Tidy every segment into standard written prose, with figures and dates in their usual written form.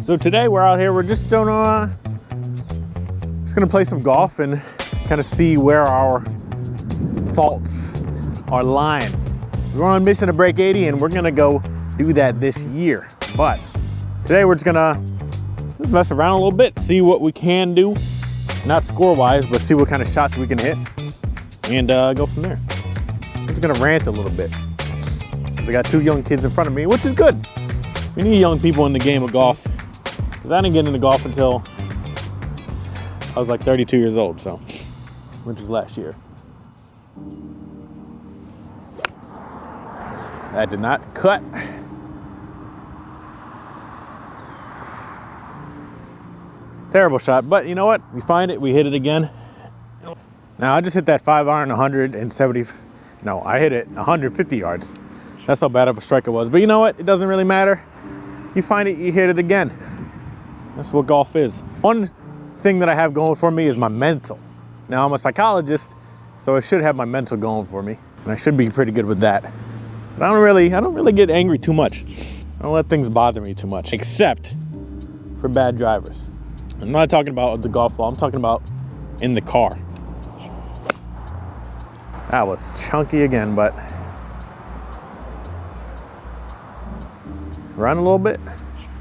So today we're out here, we're just gonna play some golf and kind of see where our faults are lying. We're on a mission to break 80 and we're gonna go do that this year. But today we're just gonna mess around a little bit, see what we can do. Not score-wise, but see what kind of shots we can hit and go from there. I'm just gonna rant a little bit. I got two young kids in front of me, which is good. We need young people in the game of golf. Because I didn't get into golf until I was like 32 years old, so, which was last year. That did not cut. Terrible shot, but you know what? We find it, we hit it again. Now I just hit that 5-iron 170, no, I hit it 150 yards. That's how bad of a strike it was. But you know what? It doesn't really matter. You find it, you hit it again. That's what golf is. One thing that I have going for me is my mental. Now I'm a psychologist, so I should have my mental going for me. And I should be pretty good with that. But I don't really get angry too much. I don't let things bother me too much, except for bad drivers. I'm not talking about the golf ball, I'm talking about in the car. That was chunky again, but run a little bit.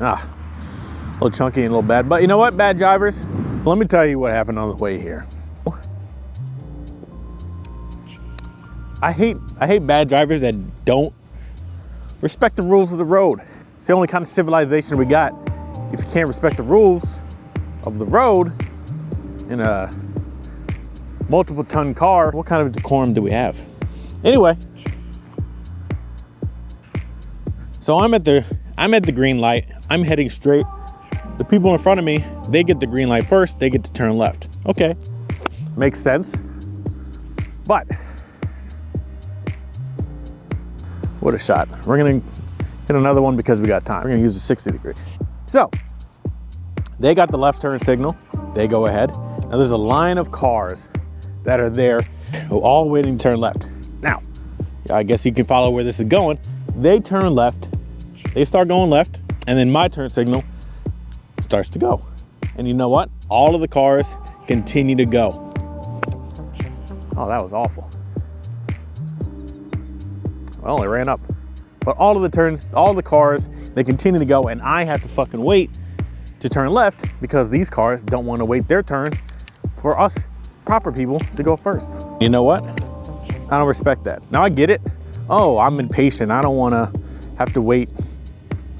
A little chunky and a little bad. But you know what, bad drivers? Let me tell you what happened on the way here. I hate bad drivers that don't respect the rules of the road. It's the only kind of civilization we got. If you can't respect the rules of the road in a multiple ton car, what kind of decorum do we have? Anyway, so I'm at the green light. I'm heading straight. The people in front of me, they get the green light first. They get to turn left. Okay, makes sense. But what a shot. We're gonna hit another one because we got time. We're gonna use a 60 degree. So they got the left turn signal. They go ahead. Now there's a line of cars that are there, all waiting to turn left. Now, I guess you can follow where this is going. They turn left. They start going left, and then my turn signal starts to go. And you know what? All of the cars continue to go. Oh, that was awful. Well, it ran up. But all of the turns, all the cars, they continue to go, and I have to fucking wait to turn left because these cars don't want to wait their turn for us proper people to go first. You know what? I don't respect that. Now I get it. Oh, I'm impatient. I don't want to have to wait,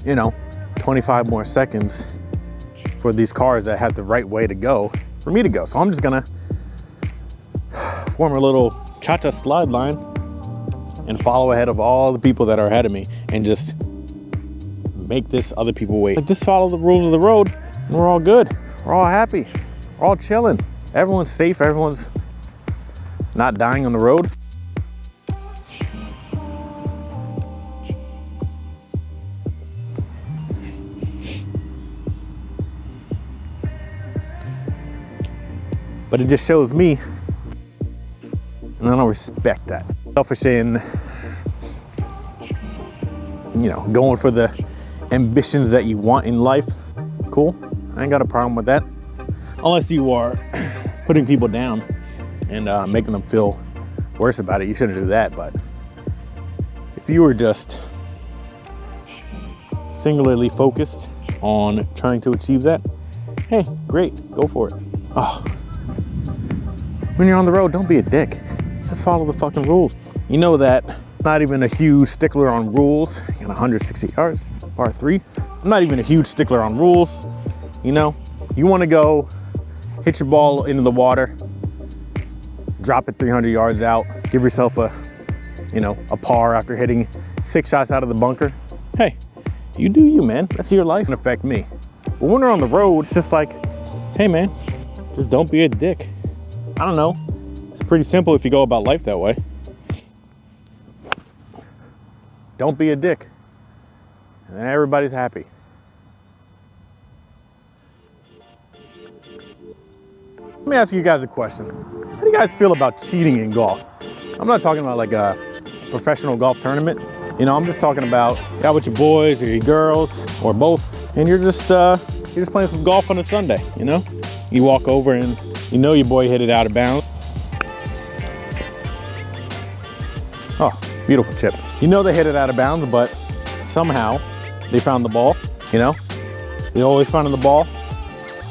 25 more seconds for these cars that have the right way to go for me to go. So I'm just gonna form a little cha-cha slide line and follow ahead of all the people that are ahead of me and just make this other people wait. Just follow the rules of the road and we're all good. We're all happy. We're all chilling. Everyone's safe. Everyone's not dying on the road. But it just shows me, and I don't respect that. Selfish in, going for the ambitions that you want in life. Cool, I ain't got a problem with that. Unless you are putting people down and making them feel worse about it, you shouldn't do that. But if you were just singularly focused on trying to achieve that, hey, great, go for it. Oh. When you're on the road, don't be a dick. Just follow the fucking rules. You know that I'm not even a huge stickler on rules. You got 160 yards, par 3. I'm not even a huge stickler on rules. You want to go hit your ball into the water, drop it 300 yards out, give yourself a par after hitting 6 shots out of the bunker. Hey, you do you, man. That's your life. It doesn't affect me. But when we're on the road, it's just like, hey, man, just don't be a dick. I don't know. It's pretty simple if you go about life that way. Don't be a dick. And everybody's happy. Let me ask you guys a question. How do you guys feel about cheating in golf? I'm not talking about like a professional golf tournament. I'm just talking about you out with your boys or your girls or both, and you're just You're just playing some golf on a Sunday, you know? You walk over and you know your boy hit it out of bounds. Oh, beautiful chip. You know they hit it out of bounds, but somehow they found the ball, you know? They always finding the ball,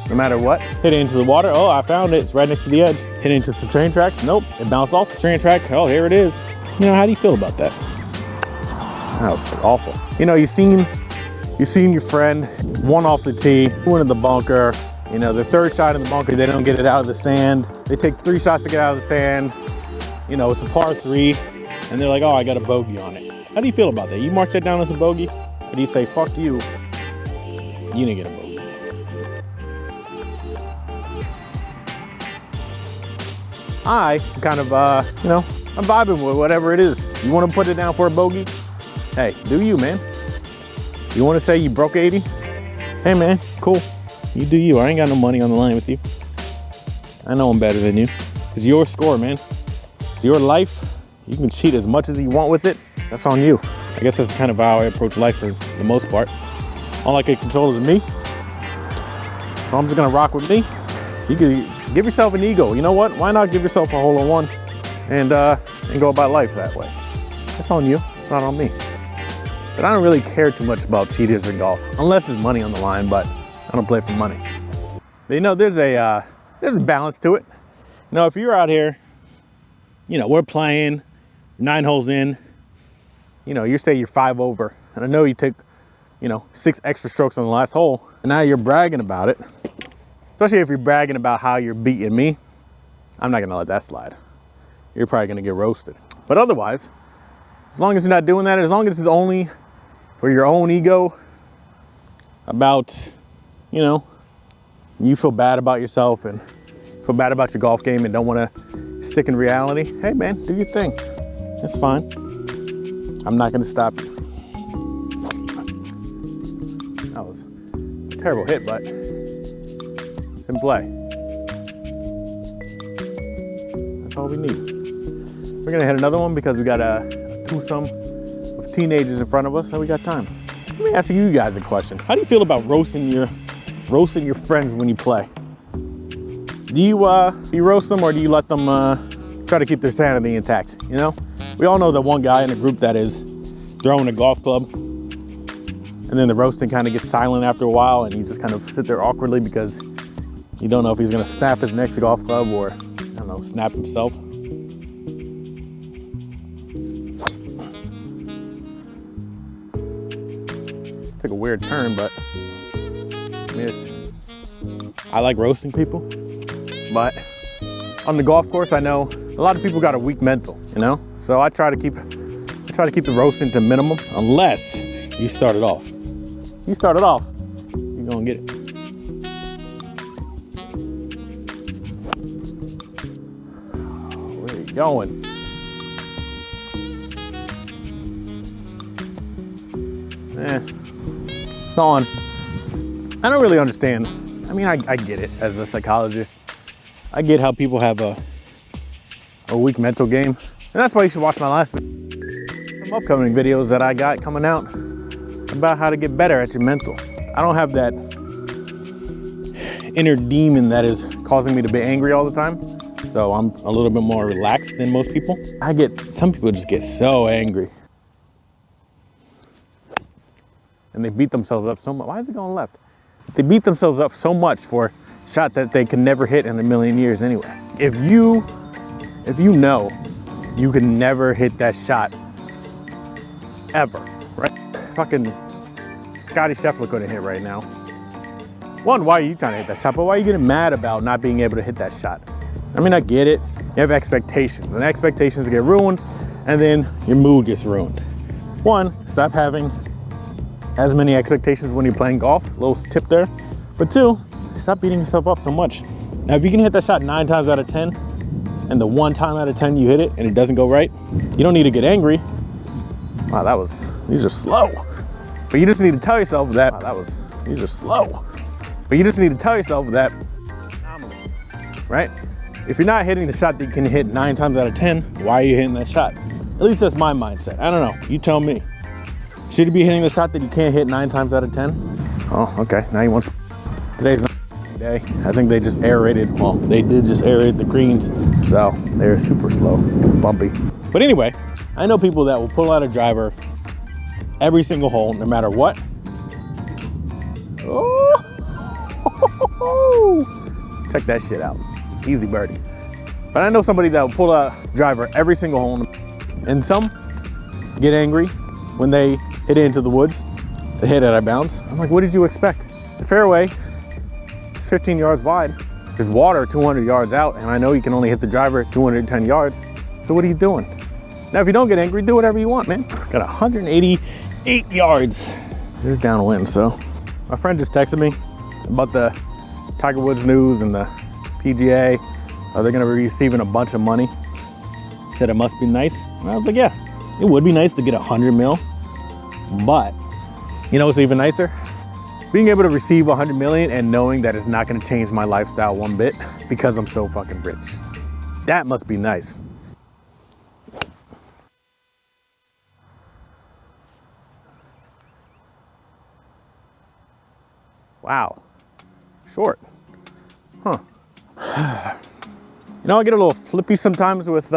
no matter what. Hit it into the water. Oh, I found it. It's right next to the edge. Hit it into some train tracks. Nope, it bounced off the train track. Oh, here it is. You know, how do you feel about that? That was awful. You know, you seen your friend, one off the tee, one in the bunker. You know, the third shot in the bunker, they don't get it out of the sand. They take 3 shots to get out of the sand. You know, it's a par 3, and they're like, oh, I got a bogey on it. How do you feel about that? You mark that down as a bogey? Or do you say, fuck you, you didn't get a bogey? I kind of, you know, I'm vibing with whatever it is. You want to put it down for a bogey? Hey, do you, man. You want to say you broke 80? Hey, man, cool. You do you. I ain't got no money on the line with you. I know I'm better than you. It's your score, man. It's your life. You can cheat as much as you want with it. That's on you. I guess that's kind of how I approach life for the most part. All I can control is me. So I'm just gonna rock with me. You can give yourself an ego. You know what? Why not give yourself a hole in one and go about life that way? That's on you. It's not on me. But I don't really care too much about cheaters or golf, unless there's money on the line, but I don't play for money. But you know, there's a balance to it. You know, if you're out here, you know, we're playing 9 holes in, you know, you say you're 5 over, and I know you took, you know, 6 extra strokes on the last hole, and now you're bragging about it. Especially if you're bragging about how you're beating me, I'm not gonna let that slide. You're probably gonna get roasted. But otherwise, as long as you're not doing that, as long as it's only for your own ego, about, you know, you feel bad about yourself and feel bad about your golf game and don't want to stick in reality, hey man, do your thing. That's fine. I'm not going to stop you. That was a terrible hit, but it's in play. That's all we need. We're going to hit another one because we got a twosome of teenagers in front of us, so we got time. Let me ask you guys a question. How do you feel about roasting your friends when you play? Do you roast them, or do you let them try to keep their sanity intact? You know, we all know that one guy in the group that is throwing a golf club, and then the roasting kind of gets silent after a while, and you just kind of sit there awkwardly because you don't know if he's gonna snap his next golf club or, I don't know, snap himself. Took a weird turn, but I like roasting people. But on the golf course, I know a lot of people got a weak mental, you know? So I try to keep the roasting to minimum, unless you start it off. You start it off, you're gonna get it. Where are you going? It's on. I don't really understand. I mean, I get it as a psychologist. I get how people have a weak mental game. And that's why you should watch my last video. Some upcoming videos that I got coming out about how to get better at your mental. I don't have that inner demon that is causing me to be angry all the time. So I'm a little bit more relaxed than most people. Some people just get so angry. And they beat themselves up so much. Why is it going left? They beat themselves up so much for a shot that they can never hit in a million years anyway. If you know you can never hit that shot ever, right? Fucking Scotty Scheffler couldn't hit right now. One, why are you trying to hit that shot? But why are you getting mad about not being able to hit that shot? I mean, I get it. You have expectations, and expectations get ruined, and then your mood gets ruined. One, stop having as many expectations when you're playing golf. A little tip there. But 2, stop beating yourself up so much. Now, if you can hit that shot 9 times out of 10, and the 1 time out of 10 you hit it and it doesn't go right, you don't need to get angry. Wow, these are slow. But you just need to tell yourself that, these are slow. But you just need to tell yourself that, right? If you're not hitting the shot that you can hit 9 times out of 10, why are you hitting that shot? At least that's my mindset. I don't know, you tell me. Should you be hitting the shot that you can't hit 9 times out of 10? Oh, okay, now you want Today's not a day. I think they just aerated. Well, they did just aerate the greens, so they're super slow, bumpy. But anyway, I know people that will pull out a driver every single hole, no matter what. Oh, check that shit out. Easy birdie. But I know somebody that will pull out a driver every single hole, and some get angry when they hit it into the woods. They hit it out of bounds. I'm like, what did you expect? The fairway is 15 yards wide. There's water 200 yards out, and I know you can only hit the driver 210 yards. So what are you doing? Now, if you don't get angry, do whatever you want, man. Got 188 yards. It's downwind, so. My friend just texted me about the Tiger Woods news and the PGA. Are they gonna be receiving a bunch of money? Said it must be nice. And I was like, yeah, it would be nice to get 100 mil, but you know what's even nicer? Being able to receive 100 million and knowing that it's not gonna change my lifestyle one bit because I'm so fucking rich. That must be nice. Wow, short, huh? You know, I get a little flippy sometimes with,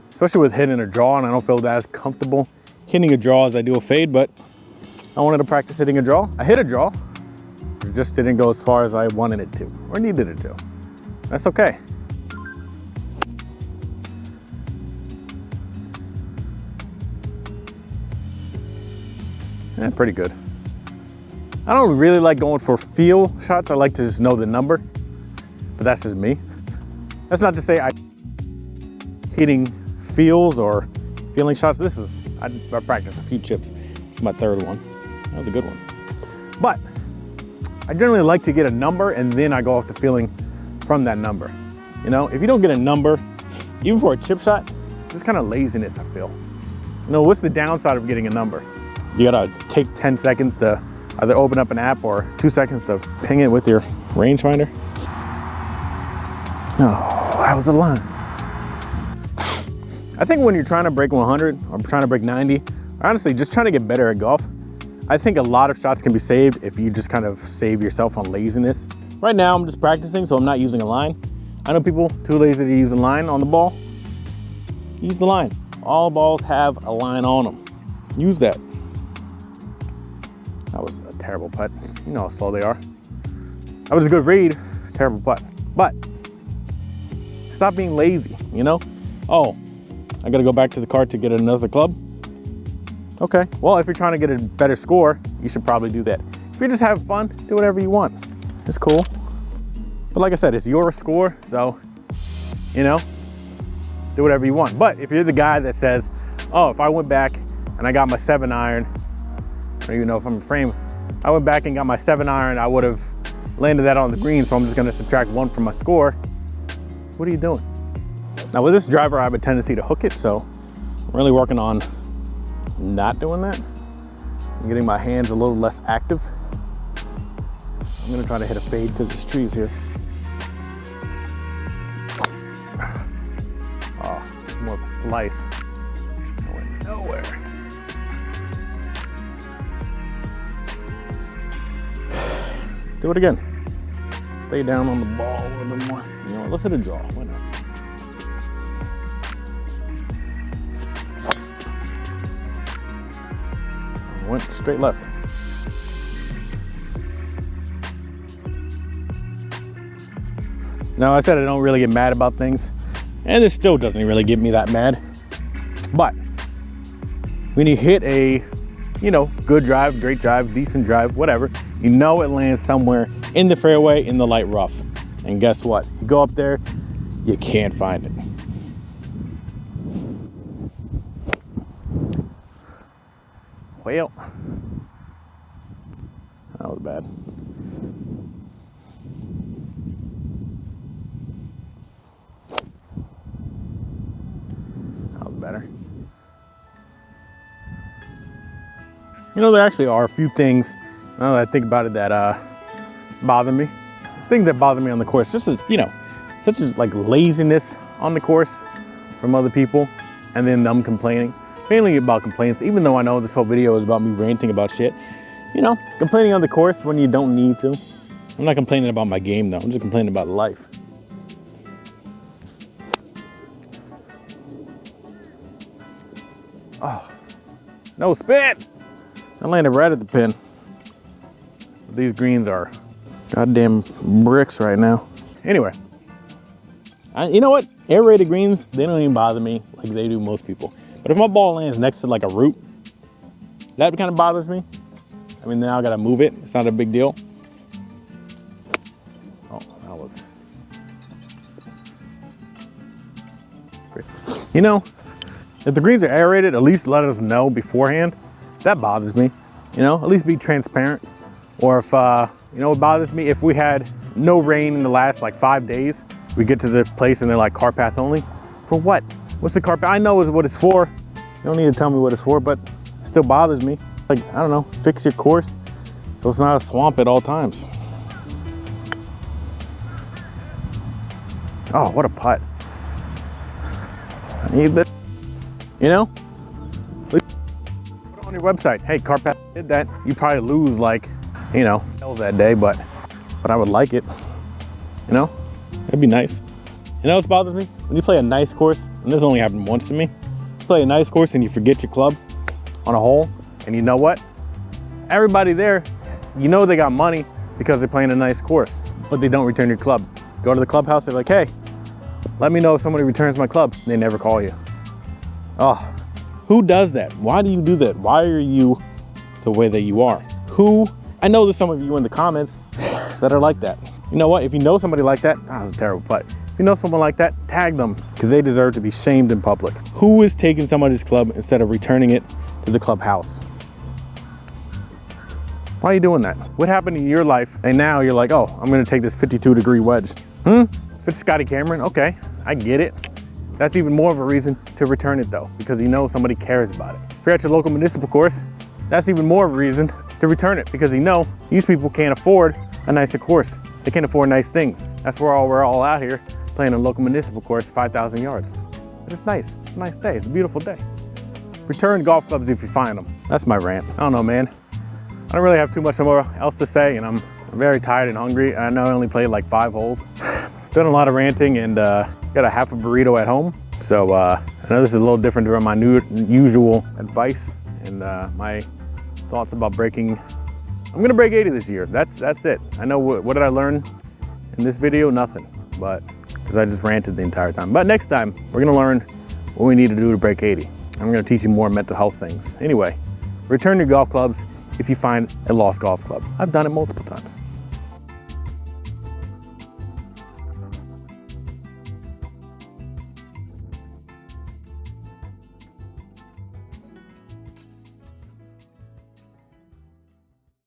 especially with hitting a draw, and I don't feel that as comfortable hitting a draw as I do a fade, but I wanted to practice hitting a draw. I hit a draw, it just didn't go as far as I wanted it to, or needed it to. That's okay. Yeah, pretty good. I don't really like going for feel shots. I like to just know the number, but that's just me. That's not to say I hitting feels or feeling shots. This is, I practiced a few chips. This is my third one. That was a good one. But I generally like to get a number and then I go off the feeling from that number. You know, if you don't get a number, even for a chip shot, it's just kind of laziness, I feel. You know, what's the downside of getting a number? You gotta take 10 seconds to either open up an app or 2 seconds to ping it with your rangefinder. No, that was the line. I think when you're trying to break 100 or trying to break 90, honestly, just trying to get better at golf, I think a lot of shots can be saved if you just kind of save yourself on laziness. Right now, I'm just practicing, so I'm not using a line. I know people too lazy to use a line on the ball. Use the line. All balls have a line on them. Use that. That was a terrible putt. You know how slow they are. That was a good read, terrible putt. But stop being lazy, you know? Oh, I gotta go back to the cart to get another club? Okay, well, if you're trying to get a better score, you should probably do that. If you're just having fun, do whatever you want. It's cool. But like I said, it's your score, so, you know, do whatever you want. But if you're the guy that says, oh, if I went back and I got my 7-iron, I don't even know if I'm in frame. I went back and got my 7-iron, I would have landed that on the green, so I'm just gonna subtract 1 from my score. What are you doing? Now with this driver, I have a tendency to hook it, so I'm really working on not doing that. I'm getting my hands a little less active. I'm gonna try to hit a fade because there's trees here. Oh, it's more of a slice. I went nowhere. Do it again. Stay down on the ball a little bit more. You know what, let's hit a draw, why not? Went straight left. Now, I said I don't really get mad about things, and this still doesn't really get me that mad. But when you hit a, you know, good drive, great drive, decent drive, whatever, you know it lands somewhere in the fairway, in the light rough. And guess what? You go up there, you can't find it. Well, that was bad. That was better. You know, there actually are a few things, now that I think about it, that bother me. Things that bother me on the course, just as, you know, such as like laziness on the course from other people, and then them complaining. Mainly about complaints, even though I know this whole video is about me ranting about shit. You know, complaining on the course when you don't need to. I'm not complaining about my game though. I'm just complaining about life. Oh, no spit. I landed right at the pin. These greens are goddamn bricks right now. Anyway, you know what? Aerated greens, they don't even bother me like they do most people. But if my ball lands next to like a root, that kind of bothers me. I mean, now I gotta move it. It's not a big deal. Oh, that was great. You know, if the greens are aerated, at least let us know beforehand. That bothers me. You know, at least be transparent. Or if, you know, it bothers me if we had no rain in the last like 5 days, we get to the place and they're like car path only. For what? What's the car path? I know what it's for. You don't need to tell me what it's for, but it still bothers me. Like, I don't know, fix your course so it's not a swamp at all times. Oh, what a putt. I need that. You know? Put it on your website. Hey, car path did that. You probably lose like, you know, that day, but I would like it. You know? That'd be nice. You know what bothers me? When you play a nice course, and this only happened once to me, you play a nice course and you forget your club on a hole, and you know what? Everybody there, you know they got money because they're playing a nice course, but they don't return your club. Go to the clubhouse, they're like, hey, let me know if somebody returns my club. They never call you. Oh, who does that? Why do you do that? Why are you the way that you are? Who? I know there's some of you in the comments that are like that. You know what? If you know somebody like that, that was a terrible putt. If you know someone like that, tag them because they deserve to be shamed in public. Who is taking somebody's club instead of returning it to the clubhouse? Why are you doing that? What happened in your life? And now you're like, oh, I'm gonna take this 52-degree wedge. If it's Scotty Cameron, okay, I get it. That's even more of a reason to return it though, because you know somebody cares about it. If you're at your local municipal course, that's even more of a reason to return it because you know these people can't afford a nicer course. They can't afford nice things. That's where we're all out here playing a local municipal course, 5,000 yards. But it's nice, it's a nice day, it's a beautiful day. Return golf clubs if you find them. That's my rant. I don't know, man. I don't really have too much more else to say, and I'm very tired and hungry. I know I only played like 5 holes. Done a lot of ranting and got a half a burrito at home. So I know this is a little different from my usual advice and my thoughts about breaking. I'm gonna break 80 this year. That's it. I know what did I learn in this video? Nothing, but because I just ranted the entire time. But next time we're gonna learn what we need to do to break 80. I'm gonna teach you more mental health things. Anyway, return your golf clubs if you find a lost golf club. I've done it multiple times.